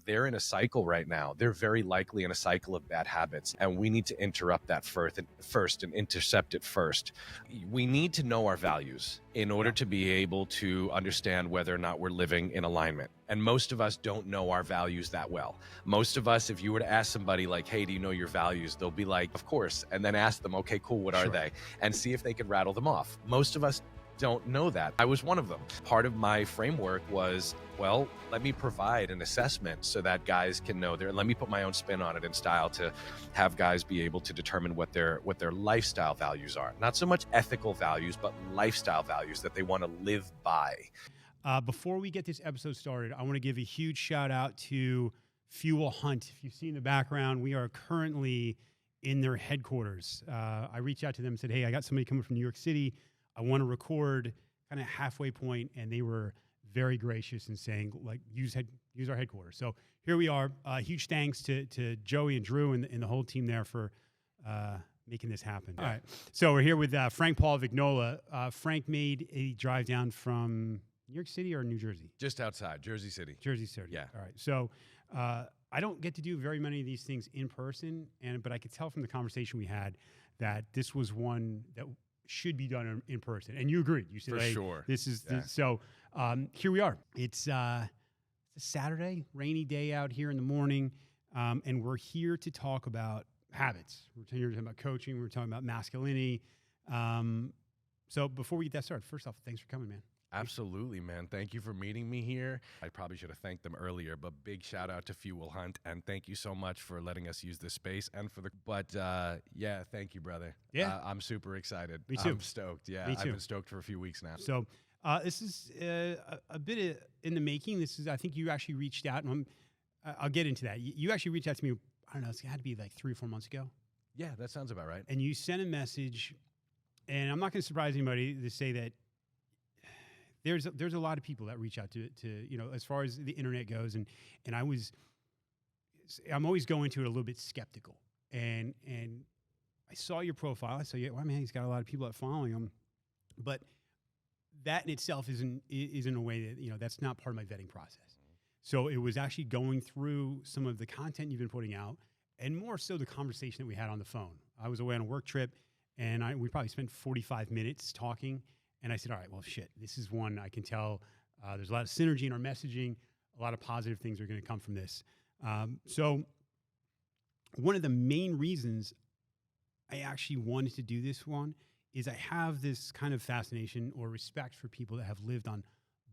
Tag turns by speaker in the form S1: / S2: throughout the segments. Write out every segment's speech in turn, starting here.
S1: they're in a cycle right now. They're very likely in a cycle of bad habits, and we need to interrupt that first and intercept it first. We need to know our values in order to be able to understand whether or not we're living in alignment. And most of us don't know our values that well. Most of us, if you were to ask somebody like, hey, do you know your values? They'll be like, of course. And then ask them, okay, cool, what are they? And see if they could rattle them off. Most of us don't know that. I was one of them. Part of my framework was, well, let me provide an assessment so that guys can know there. Let me put my own spin on it in style to have guys be able to determine what their lifestyle values are. Not so much ethical values, but lifestyle values that they want to live by.
S2: Before we get this episode started, I want to give a huge shout out to Fuel Hunt. If you see in the background, we are currently in their headquarters. I reached out to them and said, hey, I got somebody coming from New York City. I want to record kind of halfway point, and they were very gracious in saying, like, use our headquarters. So here we are. Huge thanks to Joey and Drew and the whole team there for making this happen. All right. So we're here with Paul Vignola. Frank made a drive down from New York City or New Jersey?
S1: Just outside, Jersey City.
S2: Jersey City.
S1: Yeah.
S2: All right. So I don't get to do very many of these things in person, but I could tell from the conversation we had that this was one that should be done in person. And you agreed. You said,
S1: For
S2: hey,
S1: sure.
S2: This is so here we are. It's a Saturday, rainy day out here in the morning, and we're here to talk about habits. We're here to talk about coaching. We're talking about masculinity. So before we get that started, first off, thanks for coming, man.
S1: Absolutely, man. Thank you for meeting me here. I probably should have thanked them earlier, but big shout out to Fuel Hunt, and thank you so much for letting us use this space and for the. But yeah, thank you, brother.
S2: Yeah,
S1: I'm super excited.
S2: Me too.
S1: I'm stoked. Yeah,
S2: Me too.
S1: I've been stoked for a few weeks now.
S2: So this is a bit in the making. This is, I think you actually reached out, and I'll get into that. You actually reached out to me. I don't know. It had to be like 3 or 4 months ago.
S1: Yeah, that sounds about right.
S2: And you sent a message, and I'm not going to surprise anybody to say that. There's a lot of people that reach out to as far as the internet goes, and I'm always going to it a little bit skeptical, and I saw your profile. I saw, well, man, he's got a lot of people that following him, but that in itself isn't a way that that's not part of my vetting process. So it was actually going through some of the content you've been putting out, and more so the conversation that we had on the phone. I was away on a work trip, and we probably spent 45 minutes talking. And I said, all right, well, shit, this is one I can tell there's a lot of synergy in our messaging. A lot of positive things are going to come from this. So one of the main reasons I actually wanted to do this one is I have this kind of fascination or respect for people that have lived on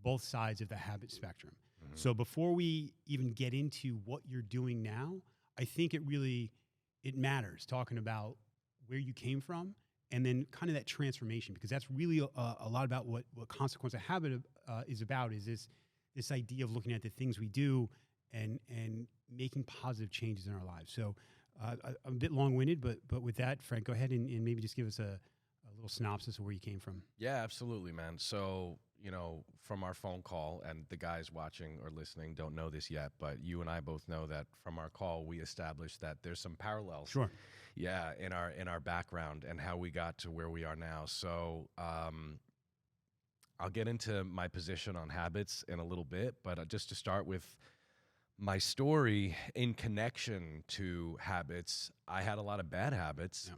S2: both sides of the habit spectrum. Mm-hmm. So before we even get into what you're doing now, I think it matters talking about where you came from, and then kind of that transformation, because that's really a lot about what Consequence of Habit is about, is this idea of looking at the things we do and making positive changes in our lives. So I'm a bit long-winded, but with that, Frank, go ahead and maybe just give us a little synopsis of where you came from.
S1: Yeah, absolutely, man. So, from our phone call, and the guys watching or listening don't know this yet, but you and I both know that from our call, we established that there's some parallels.
S2: Sure.
S1: Yeah, in our background and how we got to where we are now. So I'll get into my position on habits in a little bit, but just to start with my story in connection to habits, I had a lot of bad habits. Yeah.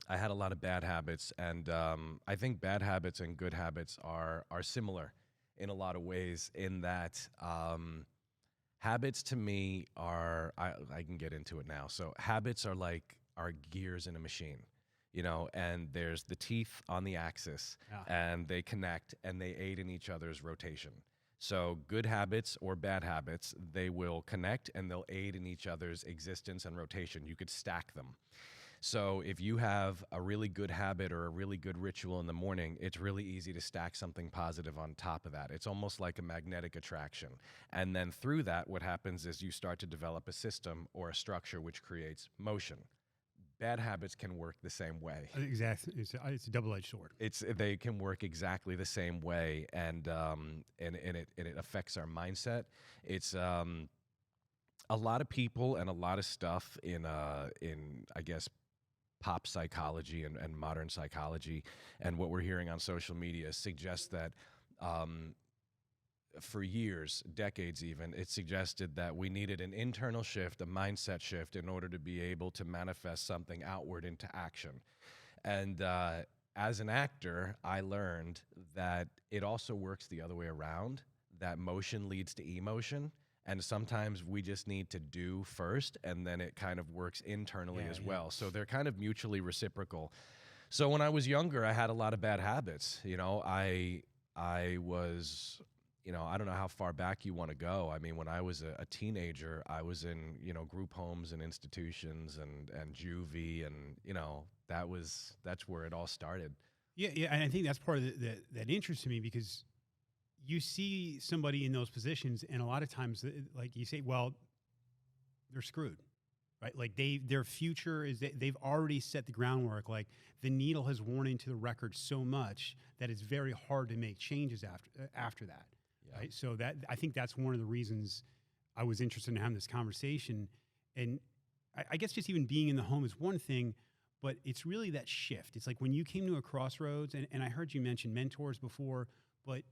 S1: I had a lot of bad habits, and I think bad habits and good habits are similar in a lot of ways, in that habits to me are, I can get into it now. So habits are like our gears in a machine, and there's the teeth on the axis, and they connect and they aid in each other's rotation. So good habits or bad habits, they will connect and they'll aid in each other's existence and rotation. You could stack them. So if you have a really good habit or a really good ritual in the morning, it's really easy to stack something positive on top of that. It's almost like a magnetic attraction. And then through that, what happens is you start to develop a system or a structure which creates motion. Bad habits can work the same way.
S2: Exactly. It's a double-edged sword.
S1: They can work exactly the same way, and it affects our mindset. It's a lot of people and a lot of stuff in I guess pop psychology and modern psychology, and what we're hearing on social media suggests that for years, decades even, it suggested that we needed an internal shift, a mindset shift, in order to be able to manifest something outward into action. And as an actor, I learned that it also works the other way around, that motion leads to emotion. And sometimes we just need to do first, and then it kind of works internally as well. So they're kind of mutually reciprocal. So when I was younger, I had a lot of bad habits. You know, I was, you know, I don't know how far back you want to go. I mean, when I was a teenager, I was in, you know, group homes and institutions and juvie, and, you know, that's where it all started.
S2: Yeah, and I think that's part of that interests me, because you see somebody in those positions, and a lot of times, like you say, well, they're screwed, right? Like their future is they've already set the groundwork. Like the needle has worn into the record so much that it's very hard to make changes after that, right? So that, I think that's one of the reasons I was interested in having this conversation. And I guess just even being in the home is one thing, but it's really that shift. It's like when you came to a crossroads, and I heard you mention mentors before, but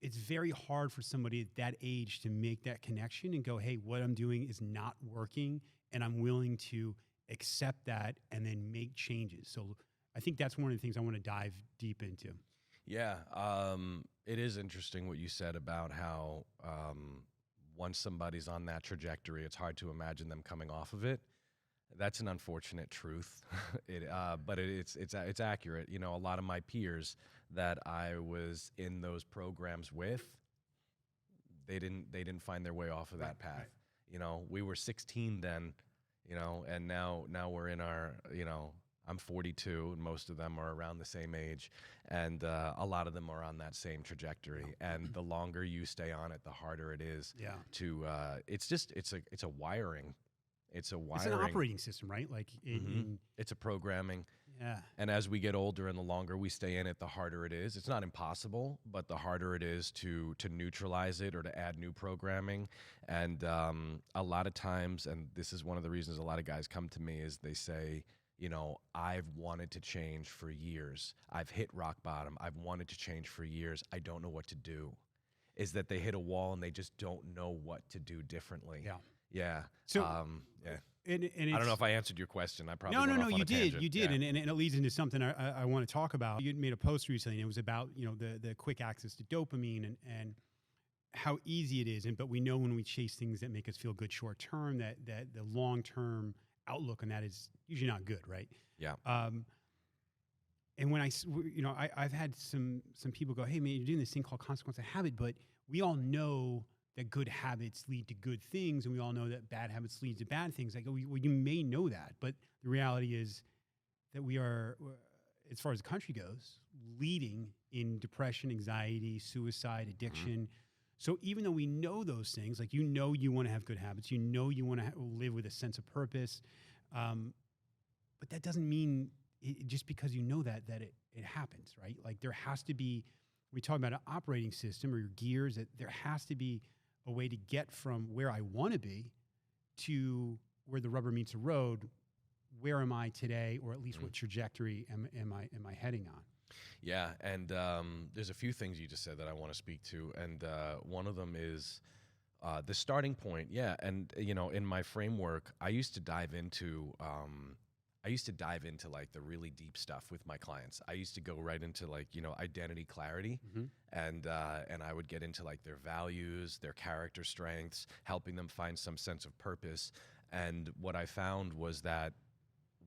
S2: it's very hard for somebody at that age to make that connection and go, hey, what I'm doing is not working, and I'm willing to accept that and then make changes. So I think that's one of the things I want to dive deep into.
S1: Yeah, it is interesting what you said about how once somebody's on that trajectory, it's hard to imagine them coming off of it. That's an unfortunate truth, but it's accurate. You know, a lot of my peers that I was in those programs with, they didn't find their way off of that path. Right. You know, we were 16 then, you know, and now we're in our, you know, I'm 42, and most of them are around the same age, and a lot of them are on that same trajectory. And the longer you stay on it, the harder it is to. It's a wiring. It's a wiring.
S2: It's an operating system, right? Like
S1: it's a programming.
S2: Yeah.
S1: And as we get older and the longer we stay in it, the harder it is. It's not impossible, but the harder it is to neutralize it or to add new programming. And a lot of times, and this is one of the reasons a lot of guys come to me, is they say, you know, I've wanted to change for years. I've hit rock bottom. I've wanted to change for years. I don't know what to do. Is that they hit a wall and they just don't know what to do differently.
S2: Yeah.
S1: Yeah.
S2: So,
S1: yeah.
S2: And
S1: I don't know if I answered your question. I probably
S2: no, you did. You did,
S1: yeah.
S2: and it leads into something I want to talk about. You made a post recently, and it was about, you know, the quick access to dopamine and how easy it is. But we know when we chase things that make us feel good short term, that the long term outlook on that is usually not good, right?
S1: Yeah.
S2: And when I've had some people go, hey man, you're doing this thing called consequence of habit, but we all know that good habits lead to good things, and we all know that bad habits lead to bad things. Like, you may know that, but the reality is that we are, as far as the country goes, leading in depression, anxiety, suicide, addiction. So even though we know those things, like, you know, you want to have good habits, you know, you want to live with a sense of purpose, but that doesn't mean just because you know that it happens, right? Like, there has to be, we talk about an operating system or your gears, that there has to be a way to get from where I want to be to where the rubber meets the road. Where am I today, or at least what trajectory am I heading on?
S1: Yeah, and there's a few things you just said that I want to speak to, and one of them is the starting point. Yeah, and you know, in my framework, I used to dive into like the really deep stuff with my clients. I used to go right into, like, you know, identity clarity, and I would get into like their values, their character strengths, helping them find some sense of purpose. And what I found was that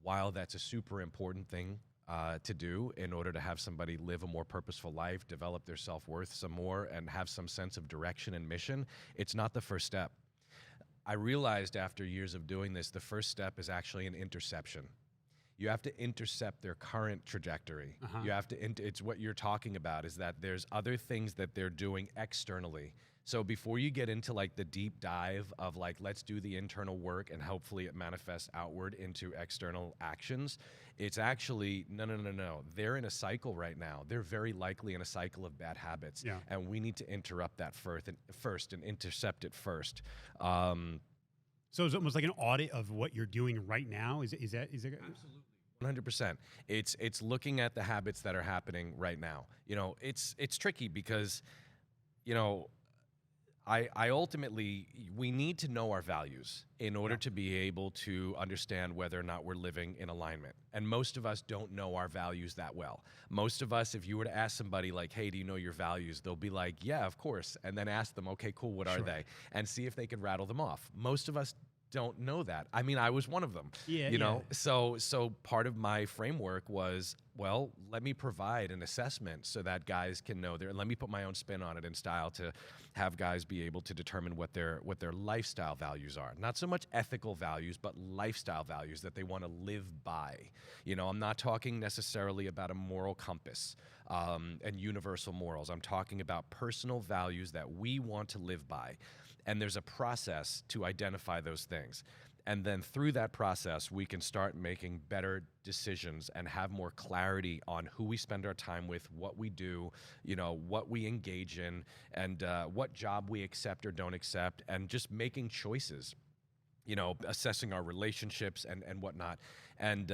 S1: while that's a super important thing to do in order to have somebody live a more purposeful life, develop their self-worth some more, and have some sense of direction and mission, it's not the first step. I realized after years of doing this, the first step is actually an interception. You have to intercept their current trajectory. You have to, it's what you're talking about, is that there's other things that they're doing externally. So before you get into like the deep dive of like, let's do the internal work and hopefully it manifests outward into external actions, it's actually, no. They're in a cycle right now. They're very likely in a cycle of bad habits.
S2: Yeah.
S1: And we need to interrupt that first and intercept it first.
S2: So it's almost like an audit of what you're doing right now. Is that
S1: absolutely 100%? It's looking at the habits that are happening right now. You know, it's tricky because you know, I ultimately, we need to know our values in order to be able to understand whether or not we're living in alignment. And most of us don't know our values that well. Most of us, if you were to ask somebody like, hey, do you know your values? They'll be like, yeah, of course. And then ask them, okay, cool, what are they? And see if they can rattle them off. Most of us don't know that. I mean, I was one of them, you know? So part of my framework was, well, let me provide an assessment so that guys can know and let me put my own spin on it in style to have guys be able to determine what their lifestyle values are. Not so much ethical values, but lifestyle values that they want to live by. You know, I'm not talking necessarily about a moral compass and universal morals. I'm talking about personal values that we want to live by. And there's a process to identify those things. And then through that process, we can start making better decisions and have more clarity on who we spend our time with, what we do, you know, what we engage in, and what job we accept or don't accept, and just making choices, you know, assessing our relationships and whatnot. And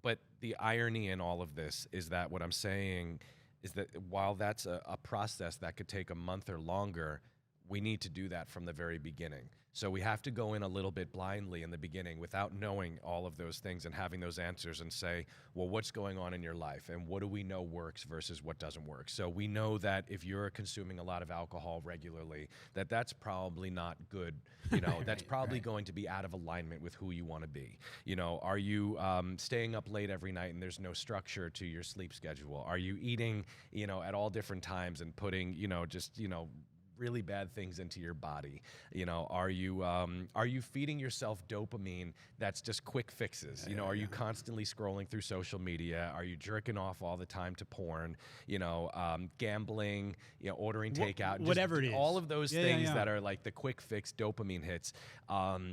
S1: but the irony in all of this is that what I'm saying is that while that's a process that could take a month or longer, we need to do that from the very beginning. So we have to go in a little bit blindly in the beginning without knowing all of those things and having those answers and say, well, what's going on in your life and what do we know works versus what doesn't work? So we know that if you're consuming a lot of alcohol regularly, that's probably not good. You know, that's probably going to be out of alignment with who you want to be. You know, are you staying up late every night and there's no structure to your sleep schedule? Are you eating, you know, at all different times and putting, you know, just, you know, really bad things into your body? You know, are you feeding yourself dopamine that's just quick fixes? You know, are you constantly scrolling through social media? Are you jerking off all the time to porn? You know, gambling, you know, ordering takeout,
S2: whatever it is.
S1: All of those things that are like the quick fix dopamine hits.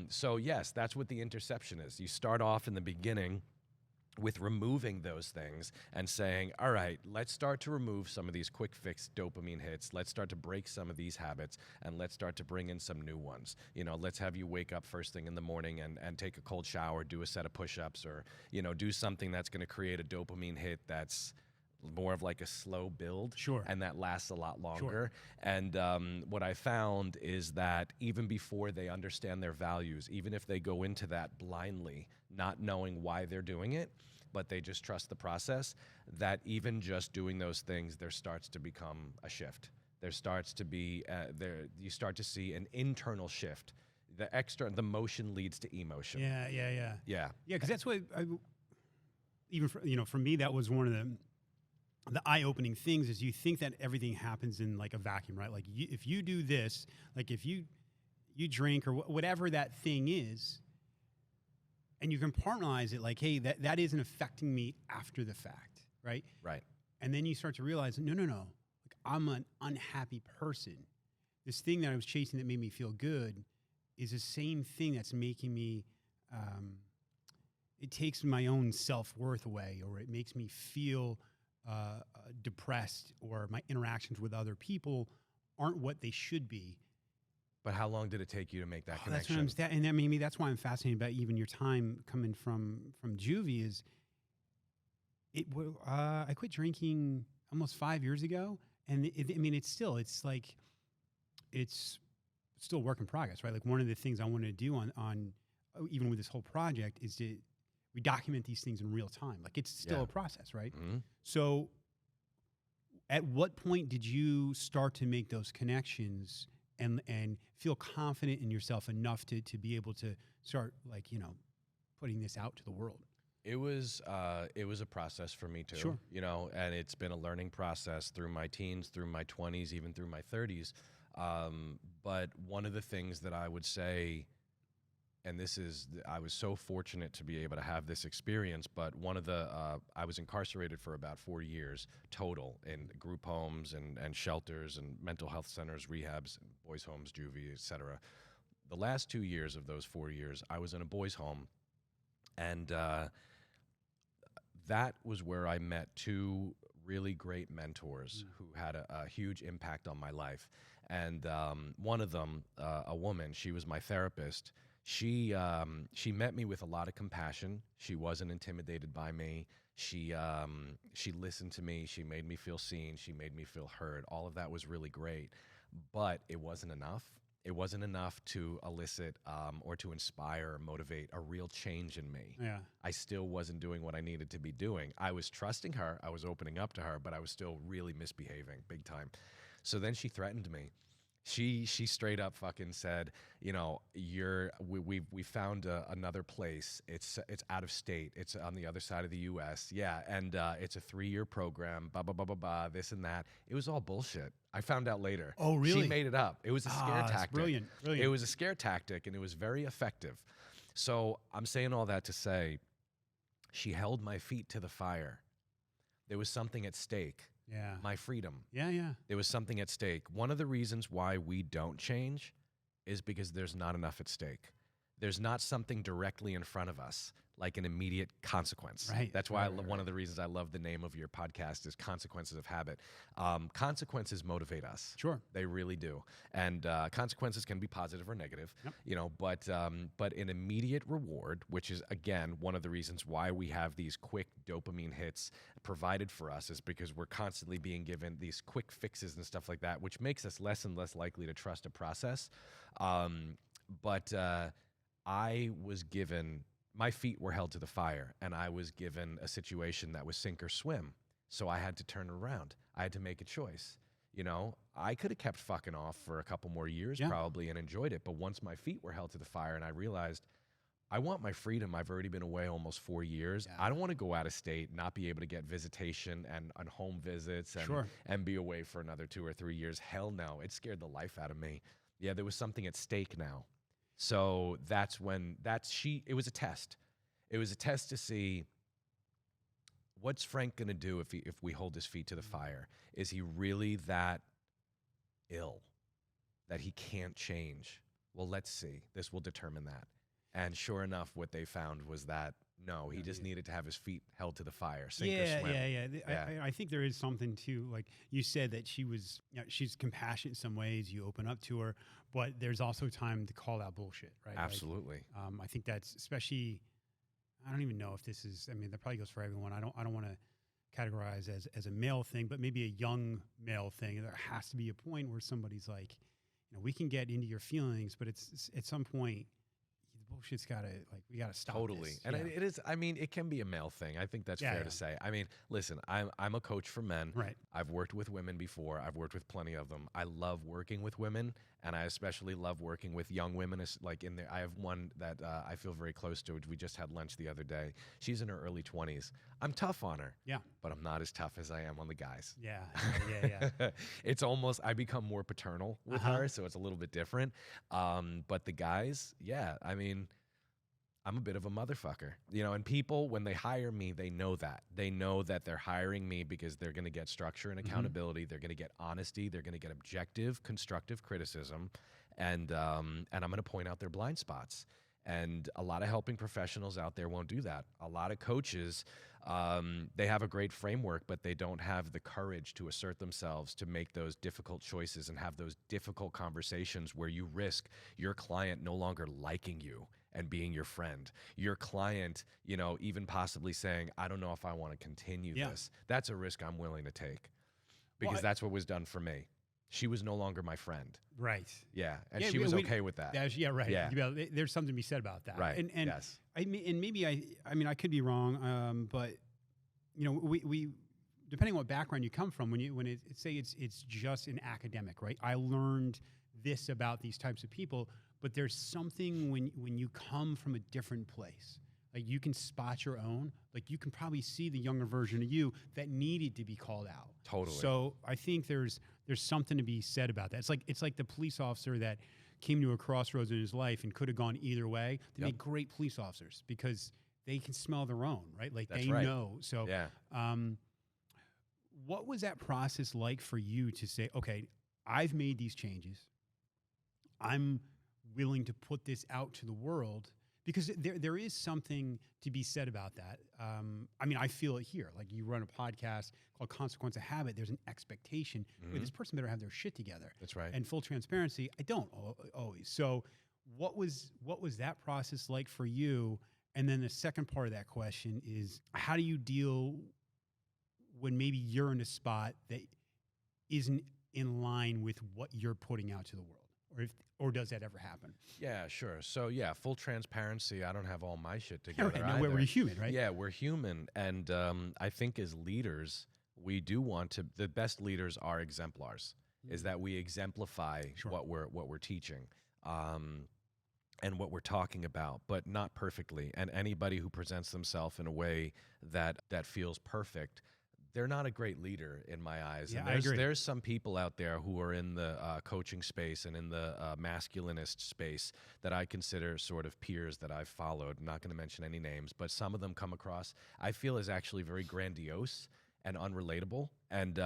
S1: So yes, that's what the interception is. You start off in the beginning with removing those things and saying, all right, let's start to remove some of these quick fix dopamine hits. Let's start to break some of these habits and let's start to bring in some new ones. You know, let's have you wake up first thing in the morning and take a cold shower, do a set of push-ups, or, you know, do something that's going to create a dopamine hit that's more of like a slow build. And that lasts a lot longer. And what I found is that even before they understand their values, even if they go into that blindly, not knowing why they're doing it, but they just trust the process, that even just doing those things, there starts to become a shift. There starts to be, you start to see an internal shift. The motion leads to emotion.
S2: Yeah, because that's what, for me, that was one of the eye-opening things is you think that everything happens in like a vacuum, right? Like if you do this, like if you drink or whatever that thing is, and you compartmentalize it like, hey, that isn't affecting me after the fact, right?
S1: Right.
S2: And then you start to realize, no. Like, I'm an unhappy person. This thing that I was chasing that made me feel good is the same thing that's making me, it takes my own self-worth away, or it makes me feel depressed, or my interactions with other people aren't what they should be.
S1: But how long did it take you to make that connection?
S2: That's why I'm fascinated about even your time coming from juvie. Is I quit drinking almost 5 years ago, and it's still work in progress, right? Like one of the things I want to do on even with this whole project is we document these things in real time. Like it's still a process, right?
S1: Mm-hmm.
S2: So, at what point did you start to make those connections and feel confident in yourself enough to be able to start, like, you know, putting this out to the world?
S1: It was a process for me too, you know, and it's been a learning process through my teens, through my 20s, even through my 30s. But one of the things that I would say, and I was so fortunate to be able to have this experience, but I was incarcerated for about 4 years total in group homes and shelters and mental health centers, rehabs, and boys' homes, juvie, et cetera. The last 2 years of those 4 years, I was in a boys' home, and that was where I met two really great mentors who had a huge impact on my life. And one of them, a woman, she was my therapist. She met me with a lot of compassion. She wasn't intimidated by me. She listened to me. She made me feel seen. She made me feel heard. All of that was really great. but it wasn't enough. It wasn't enough to elicit or to inspire or motivate a real change in me.
S2: Yeah.
S1: I still wasn't doing what I needed to be doing. I was trusting her. I was opening up to her, but I was still really misbehaving big time. So then she threatened me. She straight up fucking said, you know, we found another place. It's out of state. It's on the other side of the U.S. Yeah, and it's a 3-year program. Blah blah blah blah blah. This and that. It was all bullshit. I found out later.
S2: Oh, really?
S1: She made it up. It was a scare tactic.
S2: Brilliant.
S1: It was a scare tactic, and it was very effective. So I'm saying all that to say, she held my feet to the fire. There was something at stake.
S2: Yeah.
S1: My freedom.
S2: Yeah.
S1: There was something at stake. One of the reasons why we don't change is because there's not enough at stake. There's not something directly in front of us, like an immediate consequence.
S2: Right.
S1: That's why one of the reasons I love the name of your podcast is Consequences of Habit. Consequences motivate us.
S2: Sure.
S1: They really do. And consequences can be positive or negative,
S2: Yep.
S1: you know, but an immediate reward, which is, again, one of the reasons why we have these quick dopamine hits provided for us, is because we're constantly being given these quick fixes and stuff like that, which makes us less and less likely to trust a process. I was given, my feet were held to the fire, and I was given a situation that was sink or swim. So I had to turn it around. I had to make a choice. You know, I could have kept fucking off for a couple more years probably and enjoyed it. But once my feet were held to the fire and I realized I want my freedom. I've already been away almost 4 years.
S2: Yeah.
S1: I don't want to go out of state, not be able to get visitation and home visits and be away for another 2 or 3 years. Hell no. It scared the life out of me. Yeah, there was something at stake now. So that's when it was a test. It was a test to see, what's Frank going to do if we hold his feet to the fire? Is he really that ill that he can't change? Well, let's see. This will determine that. And sure enough, what they found was that, no, he just needed to have his feet held to the fire, sink or swim.
S2: Yeah. I think there is something to, like you said, that she was, you know, she's compassionate in some ways. You open up to her, but there's also time to call out bullshit, right?
S1: Absolutely.
S2: Like, I think that's especially, I don't even know if this is, I mean, that probably goes for everyone. I don't want to categorize as a male thing, but maybe a young male thing. There has to be a point where somebody's like, you know, we can get into your feelings, but it's at some point, bullshit's gotta, like, we gotta stop.
S1: Totally.
S2: This.
S1: And it is, I mean, it can be a male thing. I think that's fair to say. I mean, listen, I'm a coach for men.
S2: Right.
S1: I've worked with women before. I've worked with plenty of them. I love working with women, and I especially love working with young women. Like in there, I have one that I feel very close to. We just had lunch the other day. She's in her early 20s. I'm tough on her. Yeah. But I'm not as tough as I am on the guys.
S2: Yeah.
S1: It's almost, I become more paternal with her, so it's a little bit different. But the guys, yeah, I mean, I'm a bit of a motherfucker, you know, and people, when they hire me, they know that. They know that they're hiring me because they're going to get structure and accountability. They're going to get honesty. They're going to get objective, constructive criticism. And I'm going to point out their blind spots. And a lot of helping professionals out there won't do that. A lot of coaches, they have a great framework, but they don't have the courage to assert themselves, to make those difficult choices and have those difficult conversations where you risk your client no longer liking you and being your friend. Your client, you know, even possibly saying, I don't know if I want to continue this. That's a risk I'm willing to take, because that's what was done for me. She was no longer my friend.
S2: Right.
S1: Yeah. And she was okay with that.
S2: Right. Yeah. There's something to be said about that.
S1: Right.
S2: And
S1: yes.
S2: I mean, and maybe I mean, I could be wrong, but you know, we depending on what background you come from, when it's just an academic, right? I learned this about these types of people, but there's something when you come from a different place. Like, you can spot your own. Like, you can probably see the younger version of you that needed to be called out.
S1: Totally.
S2: So I think there's something to be said about that. It's like the police officer that came to a crossroads in his life and could have gone either way. They make great police officers because they can smell their own, right? Like, they know. So what was that process like for you to say, okay, I've made these changes. I'm willing to put this out to the world? Because there is something to be said about that. I mean, I feel it here. Like, you run a podcast called Consequence of Habit. There's an expectation. Wait, this person better have their shit together.
S1: That's right.
S2: And full transparency, I don't always. So what was that process like for you? And then the second part of that question is, how do you deal when maybe you're in a spot that isn't in line with what you're putting out to the world? Or does that ever happen?
S1: Yeah, sure. So yeah, full transparency. I don't have all my shit together.
S2: Right, no, we're human, right?
S1: Yeah, we're human, and I think as leaders, we do want to. The best leaders are exemplars. Is that we exemplify what we're teaching, and what we're talking about, but not perfectly. And anybody who presents themselves in a way that feels perfect, they're not a great leader in my eyes.
S2: Yeah,
S1: And
S2: I agree.
S1: there's some people out there who are in the coaching space and in the masculinist space that I consider sort of peers that I've followed. I'm not going to mention any names, but some of them come across, I feel, as actually very grandiose and unrelatable. And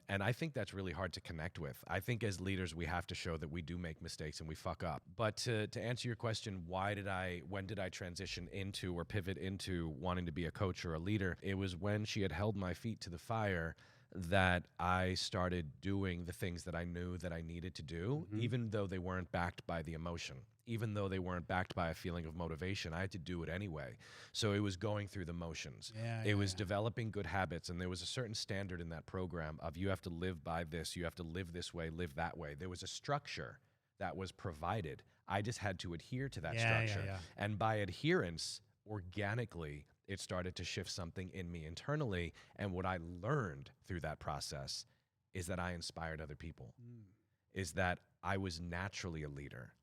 S1: I think that's really hard to connect with. I think as leaders, we have to show that we do make mistakes and we fuck up. But to answer your question, when did I transition into or pivot into wanting to be a coach or a leader? It was when she had held my feet to the fire that I started doing the things that I knew that I needed to do, even though they weren't backed by the emotion. Even though they weren't backed by a feeling of motivation, I had to do it anyway. So it was going through the motions. It was developing good habits, and there was a certain standard in that program of you have to live by this, you have to live this way, live that way. There was a structure that was provided. I just had to adhere to that structure. And by adherence, organically, it started to shift something in me internally. And what I learned through that process is that I inspired other people, is that I was naturally a leader.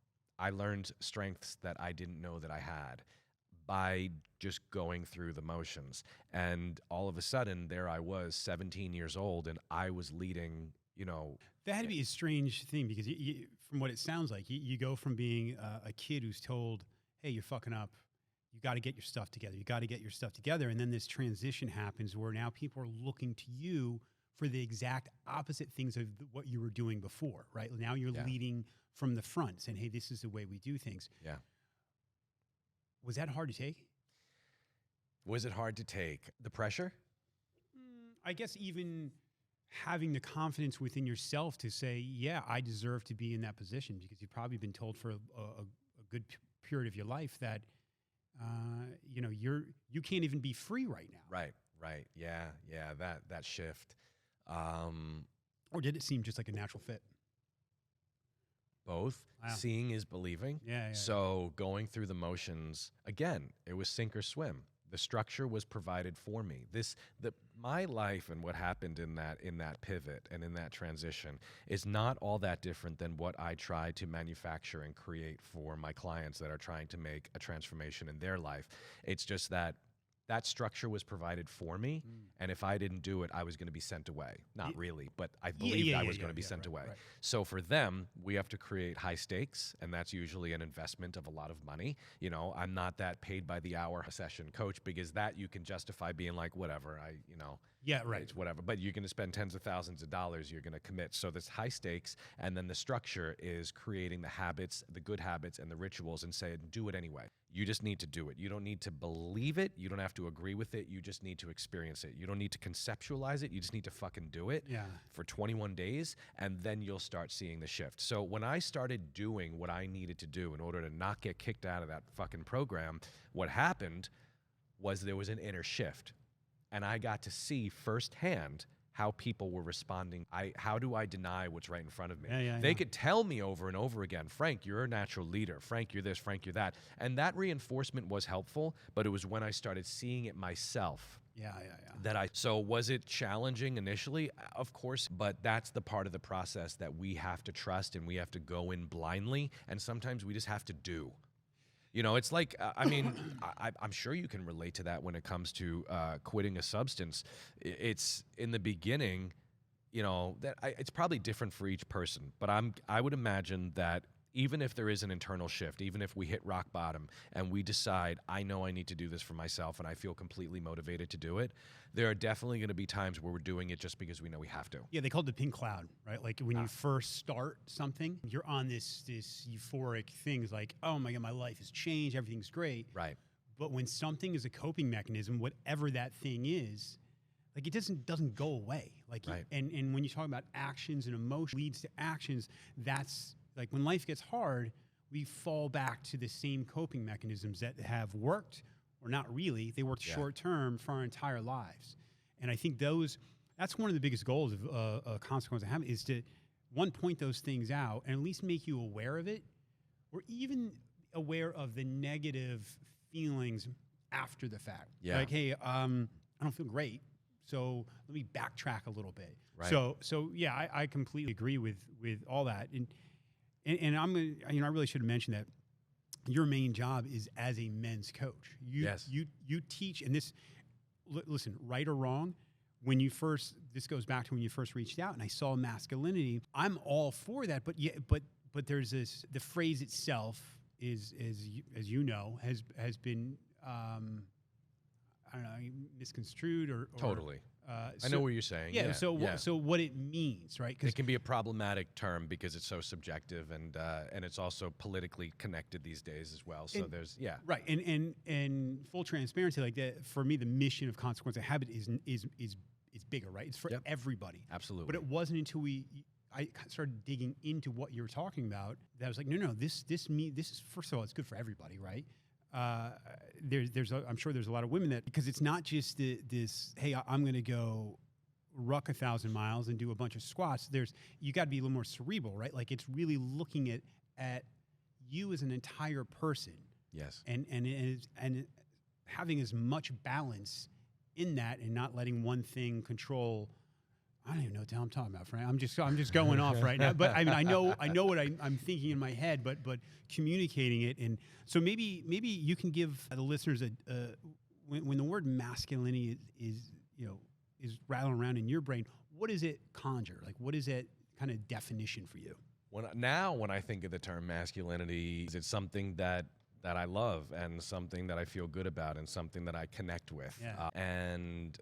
S1: I learned strengths that I didn't know that I had by just going through the motions. And all of a sudden, there I was, 17 years old, and I was leading,
S2: That had to be a strange thing because from what it sounds like, you go from being a kid who's told, hey, you're fucking up. You got to get your stuff together. You got to get your stuff together. And then this transition happens where now people are looking to you for the exact opposite things of what you were doing before, right? Now you're leading from the front, saying, hey, this is the way we do things.
S1: Yeah.
S2: Was that hard to take?
S1: Was it hard to take? The pressure?
S2: I guess even having the confidence within yourself to say, yeah, I deserve to be in that position, because you've probably been told for a good period of your life that, you can't even be free right now.
S1: Right. Yeah. That shift.
S2: Or did it seem just like a natural fit?
S1: Both.
S2: Wow.
S1: Seeing is believing.
S2: Yeah.
S1: So going through the motions, again, it was sink or swim. The structure was provided for me. My life and what happened in that pivot and in that transition is not all that different than what I try to manufacture and create for my clients that are trying to make a transformation in their life. It's just that structure was provided for me, and if I didn't do it, I was going to be sent away. Not really, but I believed I was going to be sent away.
S2: Right.
S1: So for them, we have to create high stakes, and that's usually an investment of a lot of money. I'm not that paid by the hour session coach, because that you can justify being like, whatever,
S2: Yeah, right.
S1: It's whatever. But you're going to spend tens of thousands of dollars, you're going to commit. So this high stakes, and then the structure is creating the habits, the good habits, and the rituals, and say, do it anyway. You just need to do it. You don't need to believe it. You don't have to agree with it. You just need to experience it. You don't need to conceptualize it. You just need to fucking do it for 21 days, and then you'll start seeing the shift. So when I started doing what I needed to do in order to not get kicked out of that fucking program, what happened was there was an inner shift. And I got to see firsthand how people were responding. How do I deny what's right in front of me? They could tell me over and over again, Frank, you're a natural leader. Frank, you're this. Frank, you're that. And that reinforcement was helpful, but it was when I started seeing it myself. So was it challenging initially? Of course, but that's the part of the process that we have to trust, and we have to go in blindly, and sometimes we just have to do. It's like, I'm sure you can relate to that when it comes to quitting a substance. It's in the beginning, it's probably different for each person, but I would imagine that even if there is an internal shift, even if we hit rock bottom and we decide, I know I need to do this for myself and I feel completely motivated to do it, there are definitely going to be times where we're doing it just because we know we have to.
S2: Yeah, they call it the pink cloud, right? Like when you first start something, you're on this euphoric thing. It's like, oh my God, my life has changed. Everything's great.
S1: Right.
S2: But when something is a coping mechanism, whatever that thing is, like it doesn't go away. Like,
S1: right.
S2: And when you talk about actions and emotion leads to actions, that's like when life gets hard, we fall back to the same coping mechanisms that have worked, or not really. They worked short term for our entire lives. And I think that's one of the biggest goals of consequence of habit is to point those things out and at least make you aware of it, or even aware of the negative feelings after the fact.
S1: Yeah.
S2: Like, hey, I don't feel great, so let me backtrack a little bit.
S1: Right.
S2: So yeah, I completely agree with all that. And I'm gonna, I really should have mentioned that your main job is as a men's coach. You teach, and this, listen, right or wrong, when you first, this goes back to when you first reached out and I saw masculinity, I'm all for that, but there's this, the phrase itself is, as you know, has been, I don't know, misconstrued or
S1: Totally. I know what you're saying.
S2: Yeah. So what it means, right?
S1: It can be a problematic term because it's so subjective, and it's also politically connected these days as well. So
S2: right. And full transparency, like that, for me, the mission of Consequence of Habit is bigger, right? It's for everybody.
S1: Absolutely.
S2: But it wasn't until I started digging into what you were talking about that I was like, no, this is, first of all, it's good for everybody, right? I'm sure there's a lot of women that, because it's not just this, hey, I'm going to go ruck 1,000 miles and do a bunch of squats. You got to be a little more cerebral, right? Like, it's really looking at you as an entire person.
S1: Yes.
S2: And having as much balance in that, and not letting one thing control. I don't even know what the hell I'm talking about, Frank. I'm just going off right now. But I mean, I know what I'm thinking in my head, but communicating it. And so maybe you can give the listeners when the word masculinity is rattling around in your brain, what does it conjure? Like, what is that kind of definition for you?
S1: When I think of the term masculinity, it's something that I love, and something that I feel good about, and something that I connect with.
S2: Yeah.
S1: And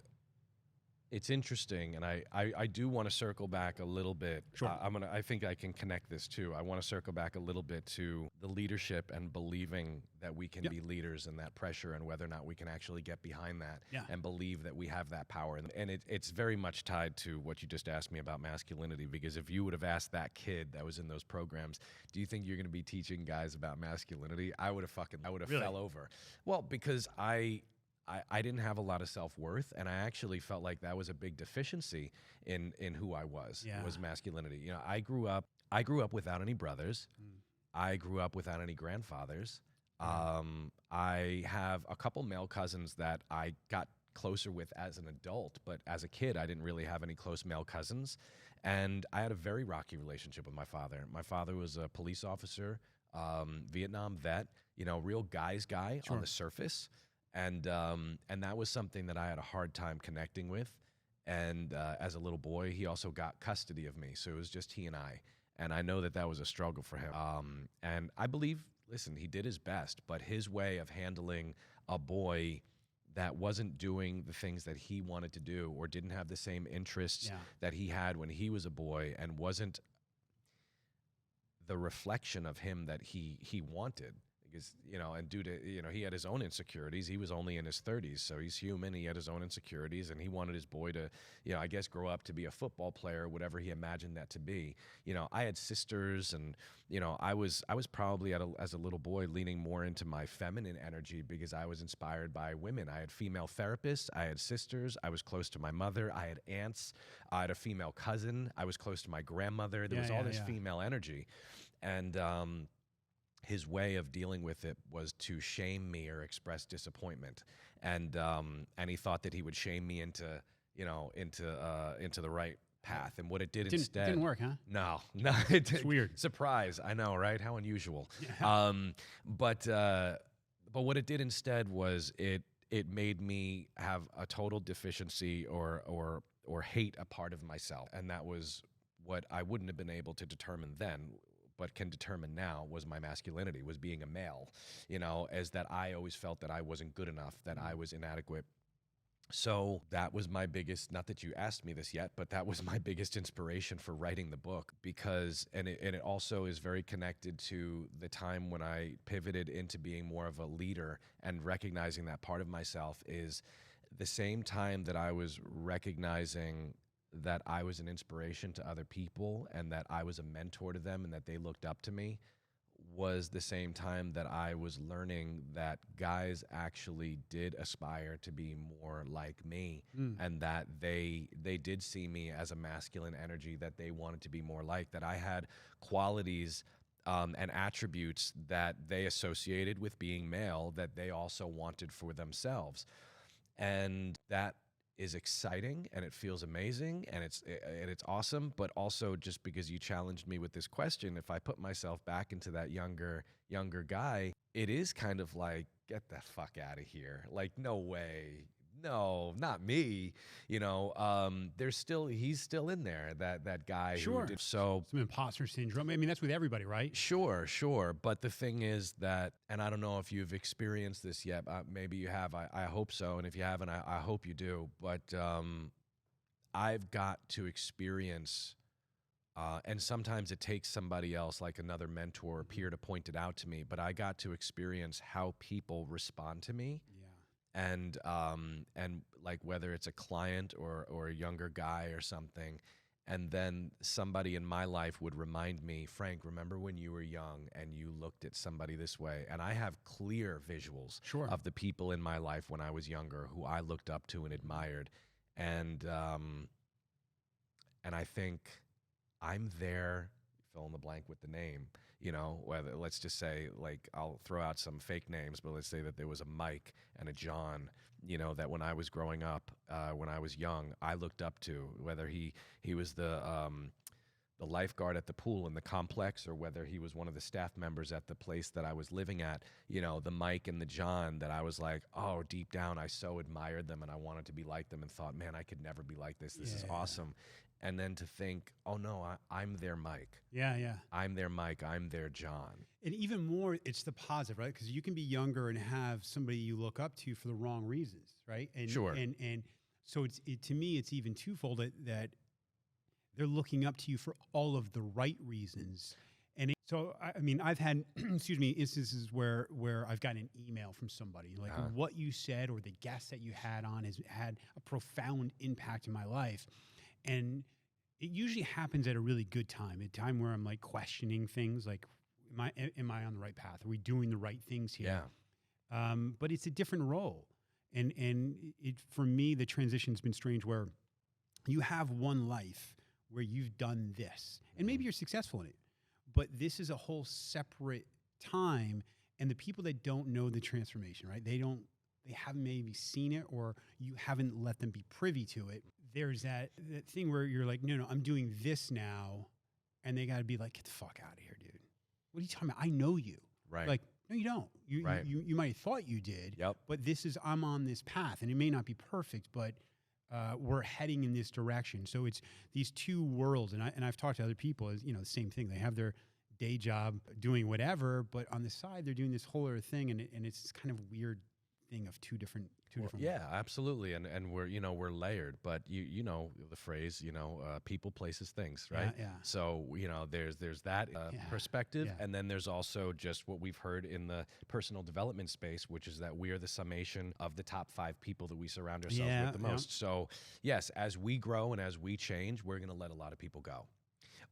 S1: it's interesting, and I do want to circle back a little bit.
S2: Sure.
S1: I think I can connect this too. I want to circle back a little bit to the leadership and believing that we can be leaders, and that pressure, and whether or not we can actually get behind that and believe that we have that power. And it's very much tied to what you just asked me about masculinity, because if you would have asked that kid that was in those programs, do you think you're going to be teaching guys about masculinity? I would have
S2: Really?
S1: fell over. Well, because I didn't have a lot of self-worth, and I actually felt like that was a big deficiency in who I was.
S2: Yeah.
S1: Was masculinity. I grew up without any brothers. I grew up without any grandfathers. I have a couple male cousins that I got closer with as an adult, but as a kid, I didn't really have any close male cousins. And I had a very rocky relationship with my father. My father was a police officer, Vietnam vet, real guy's guy on the surface. And that was something that I had a hard time connecting with. And as a little boy, he also got custody of me. So it was just he and I. And I know that was a struggle for him. And I believe, listen, he did his best, but his way of handling a boy that wasn't doing the things that he wanted to do, or didn't have the same interests that he had when he was a boy, and wasn't the reflection of him that he wanted. Because, and due to, he had his own insecurities. He was only in his 30s, so he's human. He had his own insecurities, and he wanted his boy to, I guess, grow up to be a football player, whatever he imagined that to be. I had sisters, and, I was probably as a little boy leaning more into my feminine energy, because I was inspired by women. I had female therapists. I had sisters. I was close to my mother. I had aunts. I had a female cousin. I was close to my grandmother. There was all this female energy. And, his way of dealing with it was to shame me or express disappointment, and he thought that he would shame me into the right path. And what it instead
S2: didn't work, huh?
S1: No,
S2: It's weird.
S1: Surprise, I know, right? How unusual.
S2: Yeah.
S1: But what it did instead was it made me have a total deficiency or hate a part of myself, and that was what I wouldn't have been able to determine then, but can determine now, was my masculinity, was being a male, as that I always felt that I wasn't good enough, that I was inadequate. So that was my biggest, not that you asked me this yet, but that was my biggest inspiration for writing the book, because, and it also is very connected to the time when I pivoted into being more of a leader, and recognizing that part of myself is the same time that I was recognizing that I was an inspiration to other people, and that I was a mentor to them, and that they looked up to me, was the same time that I was learning that guys actually did aspire to be more like me, and that they did see me as a masculine energy that they wanted to be more like, that I had qualities and attributes that they associated with being male that they also wanted for themselves. And that is exciting, and it feels amazing, and it's awesome. But also, just because you challenged me with this question, if I put myself back into that younger guy, it is kind of like, get the fuck out of here. Like, no way. No, not me. He's still in there, that guy.
S2: Sure.
S1: Who did so.
S2: Some imposter syndrome. I mean, that's with everybody, right?
S1: Sure. But the thing is that, and I don't know if you've experienced this yet. Maybe you have. I hope so. And if you haven't, I hope you do. But I've got to experience, and sometimes it takes somebody else, like another mentor or peer, to point it out to me. But I got to experience how people respond to me. And like, whether it's a client or a younger guy or something, and then somebody in my life would remind me, Frank, remember when you were young and you looked at somebody this way? And I have clear visuals of the people in my life when I was younger who I looked up to and admired, and I think I'm there. Fill in the blank with the name. Whether, let's just say, like, I'll throw out some fake names, but let's say that there was a Mike and a John, that when I was growing up, when I was young, I looked up to, whether he was the lifeguard at the pool in the complex, or whether he was one of the staff members at the place that I was living at, the Mike and the John that I was like, oh, deep down, I so admired them and I wanted to be like them, and thought, man, I could never be like this. This is awesome. And then to think, oh no, I'm their Mike.
S2: Yeah.
S1: I'm their Mike. I'm their John.
S2: And even more, it's the positive, right? Because you can be younger and have somebody you look up to for the wrong reasons, right? And,
S1: sure.
S2: And so to me, it's even twofold that they're looking up to you for all of the right reasons. And so, I mean, I've had, instances where I've gotten an email from somebody, like, what you said or the guest that you had on has had a profound impact in my life. And it usually happens at a really good time, a time where I'm like questioning things, like, am I on the right path? Are we doing the right things here?
S1: Yeah.
S2: But it's a different role. And for me, the transition's been strange, where you have one life where you've done this, and maybe you're successful in it, but this is a whole separate time. And the people that don't know the transformation, right? They haven't maybe seen it, or you haven't let them be privy to it. There's that thing where you're like, no, I'm doing this now. And they got to be like, get the fuck out of here, dude. What are you talking about? I know you.
S1: Right.
S2: Like, no, you don't. You might have thought you did.
S1: Yep.
S2: But I'm on this path, and it may not be perfect, but we're heading in this direction. So it's these two worlds. And I've talked to other people, as the same thing. They have their day job doing whatever, but on the side, they're doing this whole other thing. And it's this kind of weird thing of two different.
S1: Yeah, absolutely. And we're layered, but you know the phrase, people, places, things, right?
S2: Yeah.
S1: So, there's that perspective. Yeah. And then there's also just what we've heard in the personal development space, which is that we are the summation of the top 5 people that we surround ourselves with the most. So yes, as we grow and as we change, we're going to let a lot of people go.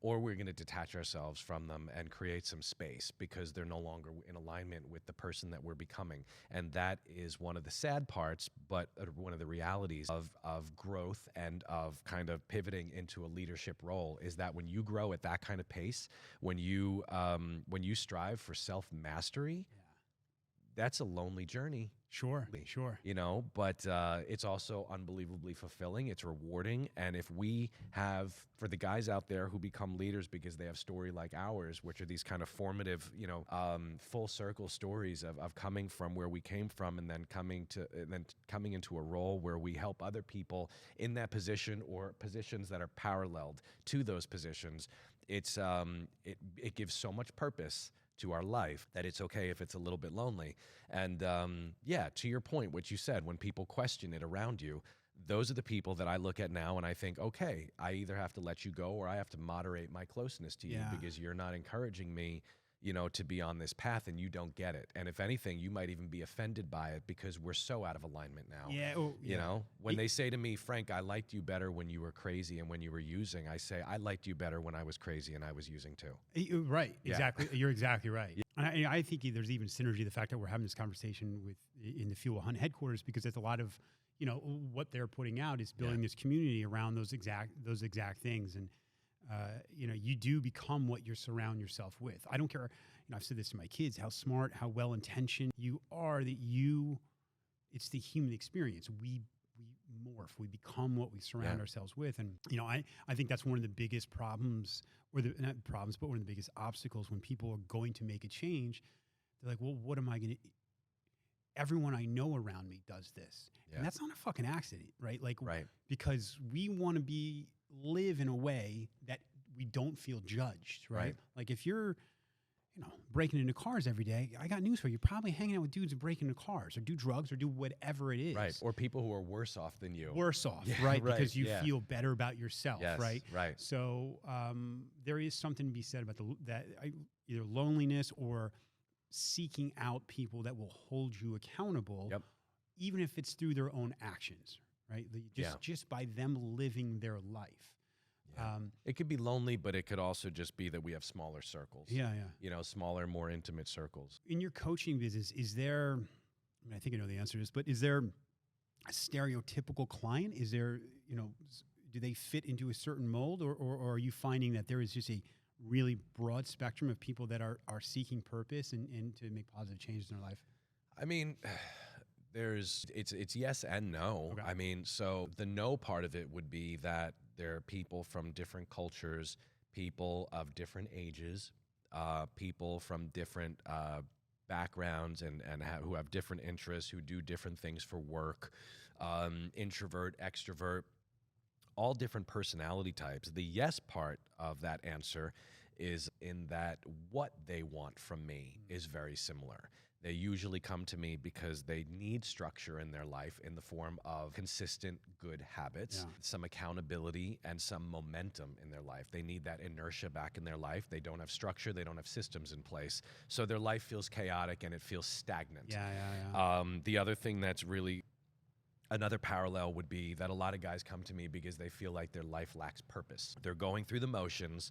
S1: Or we're going to detach ourselves from them and create some space because they're no longer in alignment with the person that we're becoming. And that is one of the sad parts, but one of the realities of growth and of kind of pivoting into a leadership role, is that when you grow at that kind of pace, when you strive for self-mastery, that's a lonely journey.
S2: Sure.
S1: But it's also unbelievably fulfilling. It's rewarding. And if we have, for the guys out there who become leaders because they have story like ours, which are these kind of formative, full circle stories of coming from where we came from, and then coming into a role where we help other people in that position or positions that are paralleled to those positions, it gives so much purpose to our life that it's okay if it's a little bit lonely. And to your point, what you said, when people question it around you, those are the people that I look at now and I think, okay, I either have to let you go or I have to moderate my closeness to you because you're not encouraging me, to be on this path, and you don't get it. And if anything, you might even be offended by it because we're so out of alignment now. When they say to me, Frank, I liked you better when you were crazy and when you were using, I say, I liked you better when I was crazy and I was using too.
S2: Right. Yeah. Exactly. You're exactly right. And I think there's even synergy, the fact that we're having this conversation in the Fuel Hunt headquarters, because there's a lot of, what they're putting out is building this community around those exact things. And, you do become what you surround yourself with. I don't care. I've said this to my kids, how smart, how well-intentioned you are, it's the human experience. We morph, we become what we surround ourselves with. And, I think that's one of the biggest problems, not problems, but one of the biggest obstacles when people are going to make a change. They're like, well, what am I going to, everyone I know around me does this. Yeah. And that's not a fucking accident, right? Because we want to live in a way that we don't feel judged, right? Like if you're, breaking into cars every day, I got news for you. You're probably hanging out with dudes who break into cars or do drugs or do whatever it is.
S1: Right. Or people who are worse off than you.
S2: Worse off, right? Because you feel better about yourself, right?
S1: Right.
S2: So there is something to be said about either loneliness or seeking out people that will hold you accountable, even if it's through their own actions, right? Just by them living their life.
S1: Yeah. It could be lonely, but it could also just be that we have smaller circles.
S2: Yeah.
S1: Smaller, more intimate circles.
S2: In your coaching business, is there, I think I know the answer to this, but is there a stereotypical client? Is there, do they fit into a certain mold, or are you finding that there is just a really broad spectrum of people that are seeking purpose and to make positive changes in their life?
S1: I mean, it's yes and no.
S2: Okay.
S1: I mean, so the no part of it would be that there are people from different cultures, people of different ages, people from different backgrounds and who have different interests, who do different things for work, introvert, extrovert, all different personality types. The yes part of that answer is in that what they want from me is very similar. They usually come to me because they need structure in their life in the form of consistent good habits, some accountability, and some momentum in their life. They need that inertia back in their life. They don't have structure. They don't have systems in place. So their life feels chaotic and it feels stagnant. The other thing that's really another parallel would be that a lot of guys come to me because they feel like their life lacks purpose. They're going through the motions,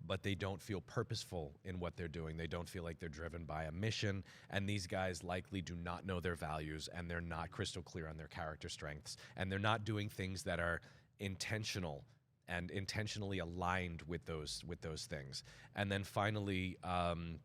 S1: but they don't feel purposeful in what they're doing. They don't feel like they're driven by a mission. And these guys likely do not know their values, and they're not crystal clear on their character strengths. And they're not doing things that are intentional and intentionally aligned with those things. And then finally,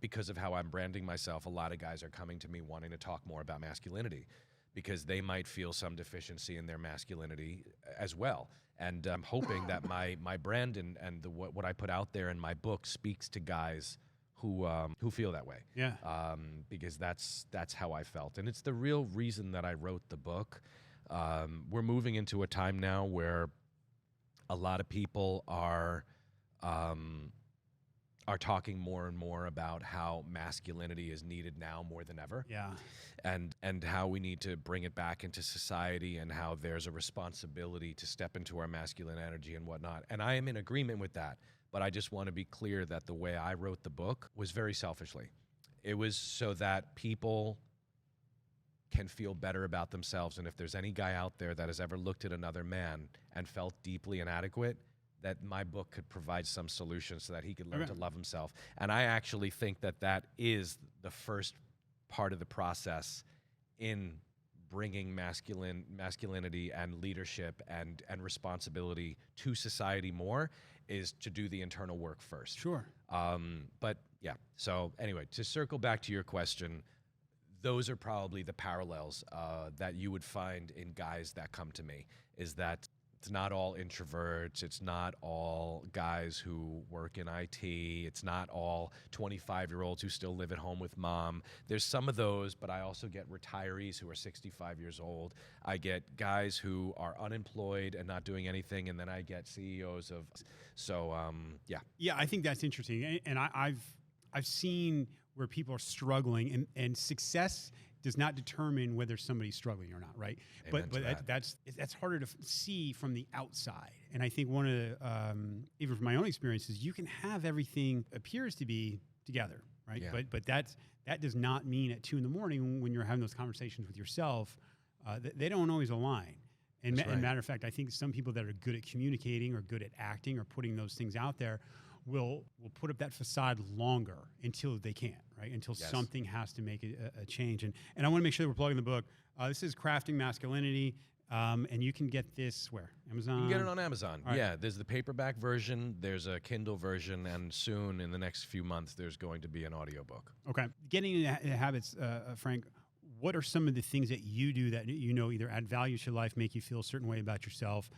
S1: because of how I'm branding myself, a lot of guys are coming to me wanting to talk more about masculinity, because they might feel some deficiency in their masculinity as well. And I'm hoping that my brand and what I put out there in my book speaks to guys who feel that way.
S2: Yeah.
S1: Because that's how I felt, and it's the real reason that I wrote the book. We're moving into a time now where a lot of people are talking more and more about how masculinity is needed now more than ever.
S2: Yeah.
S1: And how we need to bring it back into society, and how there's a responsibility to step into our masculine energy and whatnot. And I am in agreement with that, but I just want to be clear that the way I wrote the book was very selfishly. It was so that people can feel better about themselves. And if there's any guy out there that has ever looked at another man and felt deeply inadequate, that my book could provide some solution so that he could learn to love himself. And I actually think that is the first part of the process in bringing masculinity and leadership and responsibility to society more, is to do the internal work first.
S2: Sure.
S1: But yeah, so anyway, to circle back to your question, those are probably the parallels that you would find in guys that come to me, is that it's not all introverts. It's not all guys who work in IT. It's not all 25-year-olds who still live at home with mom. There's some of those, but I also get retirees who are 65 years old. I get guys who are unemployed and not doing anything, and then I get CEOs of. So yeah. Yeah,
S2: I think that's interesting, and I've seen where people are struggling, and success does not determine whether somebody's struggling or not, right?
S1: Amen
S2: but that's harder to see from the outside. And I think one of the, even from my own experiences, you can have everything appears to be together, right?
S1: Yeah.
S2: But that does not mean at 2 a.m. when you're having those conversations with yourself, they don't always align. And matter of fact, I think some people that are good at communicating or good at acting or putting those things out there will put up that facade longer until they can't, right? Until
S1: Yes.
S2: something has to make a change. And I want to make sure that we're plugging the book. This is Crafting Masculinity, and you can get this where? Amazon?
S1: You can get it on Amazon.
S2: All right.
S1: Yeah, there's the paperback version, there's a Kindle version, and soon, in the next few months, there's going to be an audiobook.
S2: Okay. Getting into habits, Frank, what are some of the things that you do that you know either add value to your life, make you feel a certain way about yourself?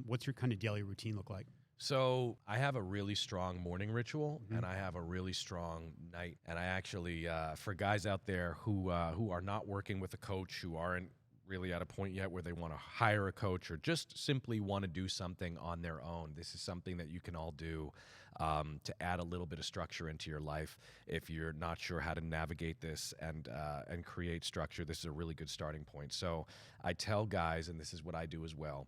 S2: What's your kind of daily routine look like?
S1: So I have a really strong morning ritual, and I have a really strong night. And I actually, for guys out there who are not working with a coach, who aren't really at a point yet where they want to hire a coach or just simply want to do something on their own, this is something that you can all do to add a little bit of structure into your life. If you're not sure how to navigate this and create structure, this is a really good starting point. So I tell guys, and this is what I do as well,